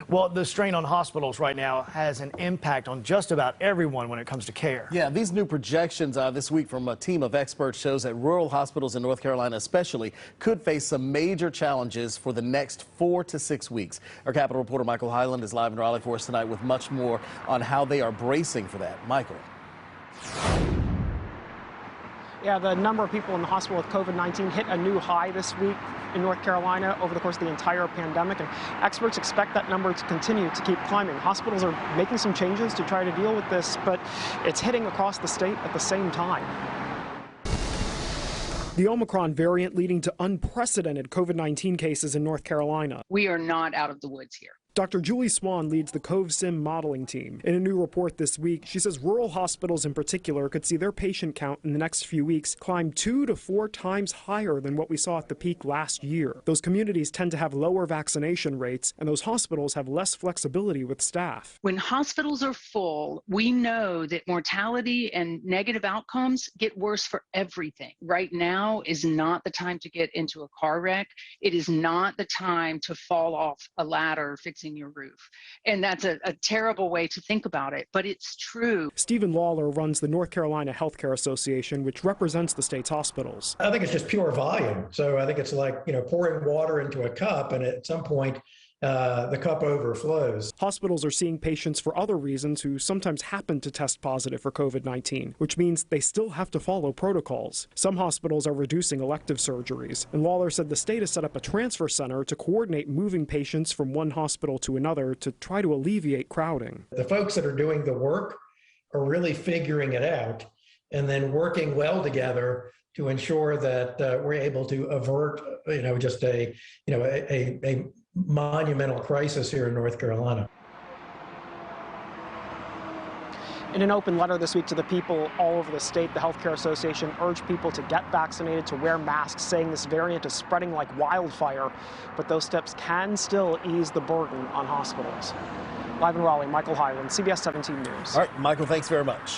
Well, the strain on hospitals right now has an impact on just about everyone when it comes to care. Yeah, these new projections this week from a team of experts shows that rural hospitals in North Carolina especially could face some major challenges for the next 4 to 6 weeks. Our Capitol reporter Michael Hyland is live in Raleigh for us tonight with much more on how they are bracing for that. Michael. Yeah, the number of people in the hospital with COVID-19 hit a new high this week in North Carolina over the course of the entire pandemic, and experts expect that number to continue to keep climbing. Hospitals are making some changes to try to deal with this, but it's hitting across the state at the same time. The Omicron variant leading to unprecedented COVID-19 cases in North Carolina. We are not out of the woods here. Dr. Julie Swan leads the COVSIM modeling team. In a new report this week, she says rural hospitals in particular could see their patient count in the next few weeks climb 2 to 4 times higher than what we saw at the peak last year. Those communities tend to have lower vaccination rates, and those hospitals have less flexibility with staff. When hospitals are full, we know that mortality and negative outcomes get worse for everything. Right now is not the time to get into a car wreck. It is not the time to fall off a ladder fixing your roof. And that's a terrible way to think about it, but it's true. Stephen Lawler runs the North Carolina Healthcare Association, which represents the state's hospitals. I think it's just pure volume. So I think it's like, pouring water into a cup, and at some point, the cup overflows. Hospitals are seeing patients for other reasons who sometimes happen to test positive for COVID-19, which means they still have to follow protocols. Some hospitals are reducing elective surgeries, and Lawler said the state has set up a transfer center to coordinate moving patients from one hospital to another to try to alleviate crowding. The folks that are doing the work are really figuring it out and then working well together to ensure that we're able to avert, just a monumental crisis here in North Carolina. In an open letter this week to the people all over the state, the Healthcare Association urged people to get vaccinated, to wear masks, saying this variant is spreading like wildfire, but those steps can still ease the burden on hospitals. Live in Raleigh, Michael Hyland, CBS 17 News. All right, Michael, thanks very much.